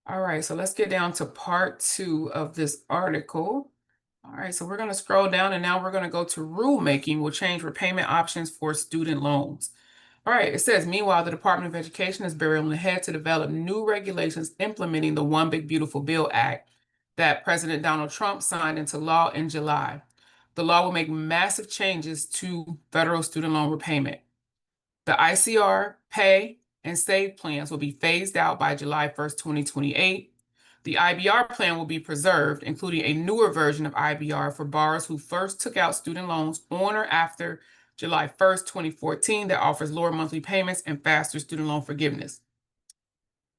All right, so let's get down to part 2 of this article. All right, so we're going to scroll down and now we're going to go to rulemaking will change repayment options for student loans. All right, it says, meanwhile, the Department of Education is barreling ahead to develop new regulations implementing the One Big Beautiful Bill Act that President Donald Trump signed into law in July. The law will make massive changes to federal student loan repayment. The ICR, pay, and save plans will be phased out by July 1st, 2028. The IBR plan will be preserved, including a newer version of IBR for borrowers who first took out student loans on or after July 1st, 2014, that offers lower monthly payments and faster student loan forgiveness.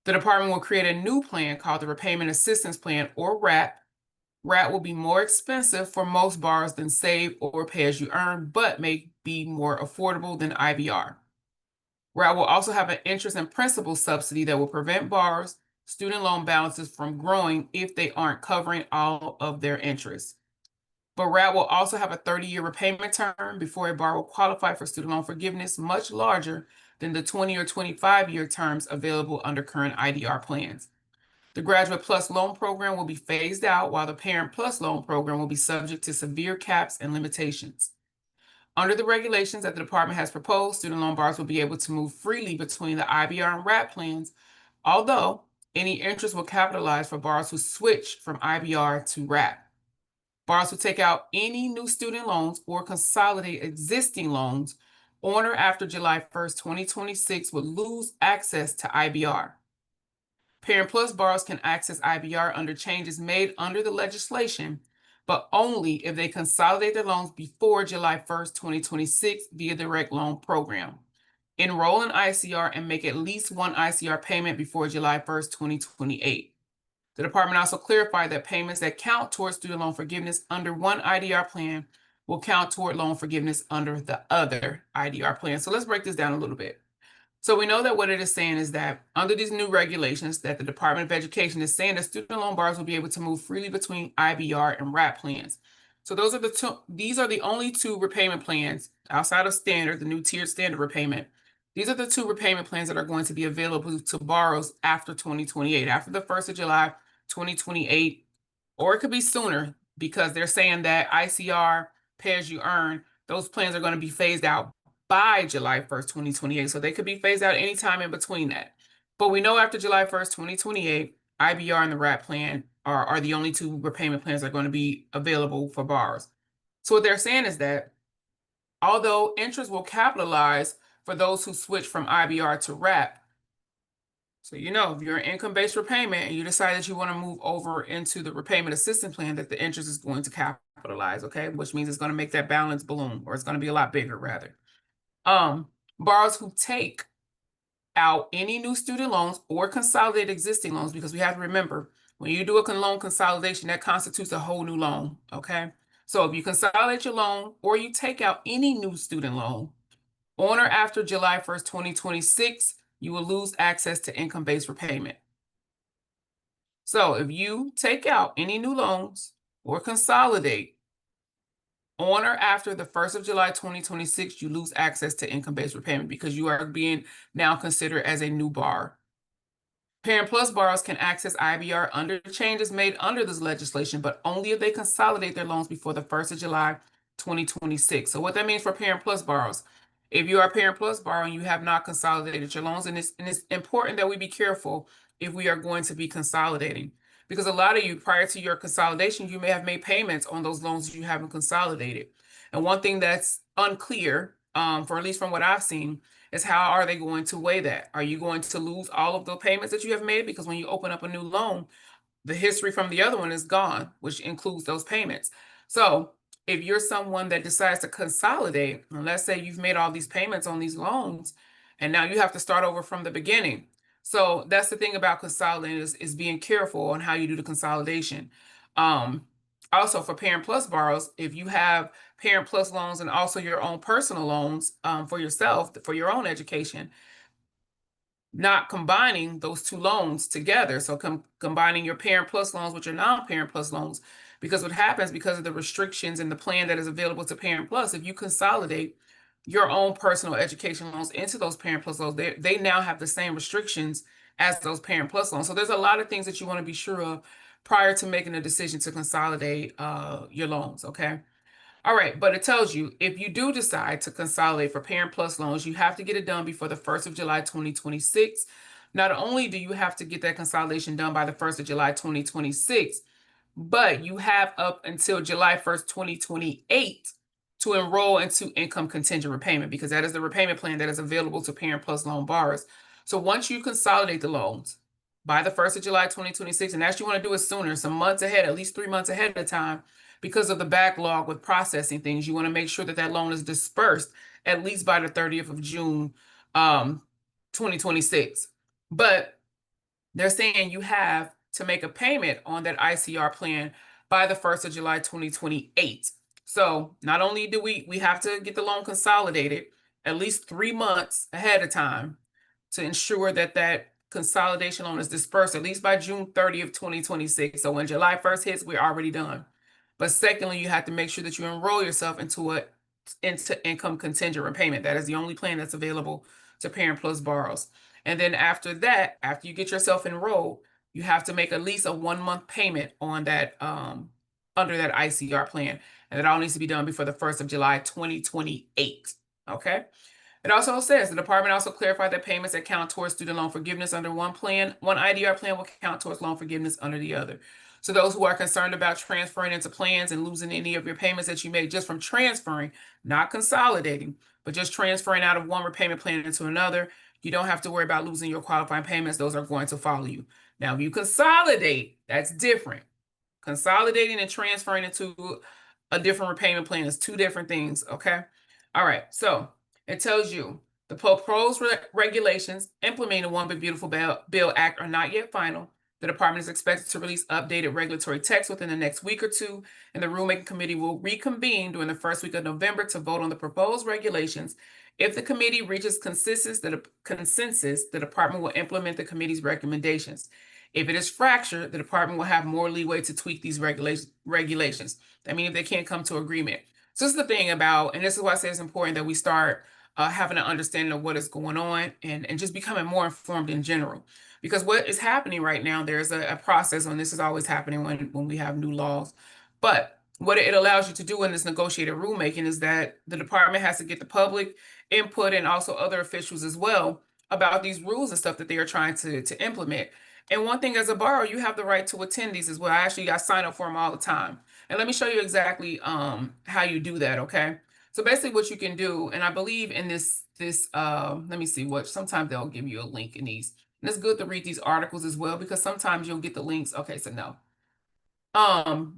The department will create a new plan called the Repayment Assistance Plan, or RAP. RAP will be more expensive for most borrowers than Save or Pay as you earn, but may be more affordable than IBR. RAP will also have an interest and principal subsidy that will prevent borrowers' student loan balances from growing if they aren't covering all of their interests. But RAP will also have a 30-year repayment term before a borrower will qualify for student loan forgiveness, much larger than the 20 or 25-year terms available under current IDR plans. The Graduate Plus loan program will be phased out, while the Parent Plus loan program will be subject to severe caps and limitations. Under the regulations that the department has proposed, student loan borrowers will be able to move freely between the IBR and RAP plans, although any interest will capitalize for borrowers who switch from IBR to RAP. Borrowers who take out any new student loans or consolidate existing loans on or after July 1st, 2026 would lose access to IBR. Parent Plus borrowers can access IBR under changes made under the legislation, but only if they consolidate their loans before July 1st, 2026 via the direct loan program. Enroll in ICR and make at least one ICR payment before July 1st, 2028. The department also clarified that payments that count towards student loan forgiveness under one IDR plan will count toward loan forgiveness under the other IDR plan. So let's break this down a little bit. So we know that what it is saying is that under these new regulations that the Department of Education is saying that student loan borrowers will be able to move freely between IBR and RAP plans. So these are the only two repayment plans outside of standard, the new tiered standard repayment. These are the two repayment plans that are going to be available to borrowers after 2028, after the 1st of July, 2028, or it could be sooner because they're saying that ICR, pay as you earn, those plans are going to be phased out by July 1st, 2028. So they could be phased out anytime in between that. But we know after July 1st, 2028, IBR and the RAP plan are the only two repayment plans that are going to be available for borrowers. So what they're saying is that although interest will capitalize for those who switch from IBR to RAP, so if you're an income-based repayment and you decide that you want to move over into the repayment assistance plan, that the interest is going to capitalize, okay? Which means it's going to make that balance balloon, or it's going to be a lot bigger rather. Borrowers who take out any new student loans or consolidate existing loans, because we have to remember, when you do a loan consolidation, that constitutes a whole new loan, okay? So if you consolidate your loan or you take out any new student loan on or after July 1st, 2026, you will lose access to income-based repayment. So if you take out any new loans or consolidate on or after the 1st of July, 2026, you lose access to income-based repayment because you are being now considered as a new borrower. Parent Plus borrowers can access IBR under changes made under this legislation, but only if they consolidate their loans before the 1st of July, 2026. So what that means for Parent Plus borrowers, if you are a Parent Plus borrower and you have not consolidated your loans, and it's important that we be careful if we are going to be consolidating. Because a lot of you, prior to your consolidation, you may have made payments on those loans that you haven't consolidated. And one thing that's unclear, for at least from what I've seen, is how are they going to weigh that? Are you going to lose all of the payments that you have made? Because when you open up a new loan, the history from the other one is gone, which includes those payments. So if you're someone that decides to consolidate, and let's say you've made all these payments on these loans, and now you have to start over from the beginning. So that's the thing about consolidating is being careful on how you do the consolidation. Also for Parent Plus borrowers, if you have Parent Plus loans and also your own personal loans for yourself, for your own education, not combining those two loans together. So combining your Parent Plus loans with your non-Parent Plus loans, because what happens because of the restrictions in the plan that is available to Parent Plus, if you consolidate your own personal education loans into those Parent Plus loans, they now have the same restrictions as those Parent Plus loans. So there's a lot of things that you want to be sure of prior to making a decision to consolidate your loans, okay? All right, but it tells you if you do decide to consolidate for Parent Plus loans, you have to get it done before the 1st of July 2026. Not only do you have to get that consolidation done by the 1st of July 2026, but you have up until July 1st, 2028 to enroll into income contingent repayment because that is the repayment plan that is available to Parent Plus loan borrowers. So once you consolidate the loans by the 1st of July 2026, and actually you want to do it sooner, some months ahead, at least 3 months ahead of time, because of the backlog with processing things, you want to make sure that that loan is dispersed at least by the 30th of June, 2026. But they're saying you have to make a payment on that ICR plan by the 1st of July 2028. So not only do we have to get the loan consolidated at least 3 months ahead of time to ensure that that consolidation loan is dispersed at least by June 30th, 2026. So when July 1st hits, we're already done. But secondly, you have to make sure that you enroll yourself into income contingent repayment. That is the only plan that's available to Parent Plus borrowers. And then after that, after you get yourself enrolled, you have to make at least a 1 month payment on that under that ICR plan. And it all needs to be done before the 1st of July 2028. Okay. It also says the department also clarified that payments that count towards student loan forgiveness under one IDR plan will count towards loan forgiveness under the other. So those who are concerned about transferring into plans and losing any of your payments that you made just from transferring, not consolidating, but just transferring out of one repayment plan into another, you don't have to worry about losing your qualifying payments. Those are going to follow you. Now, if you consolidate, that's different. Consolidating and transferring into a different repayment plan is two different things, okay? All right, so it tells you the proposed regulations implementing the One Big Beautiful Bill Act are not yet final. The department is expected to release updated regulatory text within the next week or two, and the rulemaking committee will reconvene during the first week of November to vote on the proposed regulations. If the committee reaches consensus, the department will implement the committee's recommendations. If it is fractured, the department will have more leeway to tweak these regulations. I mean, if they can't come to agreement. So this is the thing about, and this is why I say it's important that we start having an understanding of what is going on and just becoming more informed in general. Because what is happening right now, there's a process, and this is always happening when we have new laws. But what it allows you to do in this negotiated rulemaking is that the department has to get the public input and also other officials as well about these rules and stuff that they are trying to implement. And one thing as a borrower, you have the right to attend these as well. I sign up for them all the time. And let me show you exactly how you do that, okay? So basically what you can do, and I believe in this, let me see what, sometimes they'll give you a link in these. And it's good to read these articles as well, because sometimes you'll get the links. Okay, so no.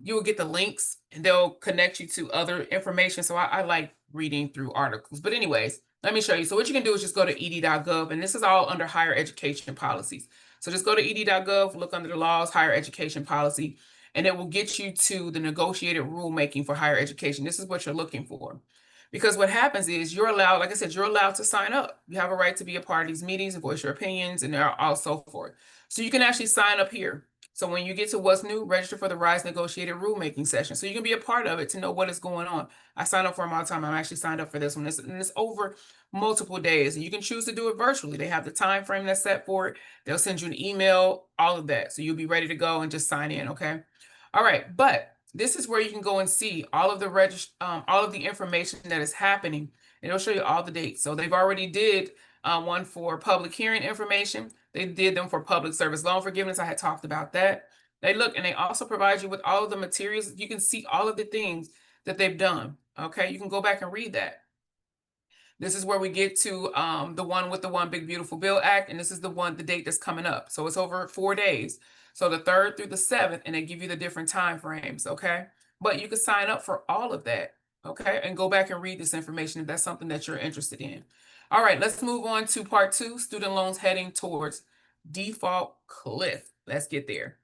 You will get the links and they'll connect you to other information. So I like reading through articles. But anyways, let me show you. So what you can do is just go to ed.gov, and this is all under higher education policies. So just go to ed.gov, look under the laws, higher education policy, and it will get you to the negotiated rulemaking for higher education. This is what you're looking for. Because what happens is you're allowed, like I said, you're allowed to sign up. You have a right to be a part of these meetings and voice your opinions and all so forth. So you can actually sign up here. So when you get to what's new, register for the RISE negotiated rulemaking session. So you can be a part of it to know what is going on. I sign up for them all the time. I'm actually signed up for this one. It's over multiple days, and you can choose to do it virtually. They have the time frame that's set for it. They'll send you an email, all of that. So you'll be ready to go and just sign in, okay? All right, but this is where you can go and see all of the information that is happening. And it'll show you all the dates. So they've already did one for public hearing information. They did them for public service loan forgiveness. I had talked about that. They look, and they also provide you with all of the materials. You can see all of the things that they've done. Okay, you can go back and read that. This is where we get to the one with the One Big Beautiful Bill Act, and this is the date that's coming up. So it's over 4 days. So the 3rd through the 7th, and they give you the different time frames, okay? But you can sign up for all of that, okay? And go back and read this information if that's something that you're interested in. All right, let's move on to part 2, student loans heading towards default cliff. Let's get there.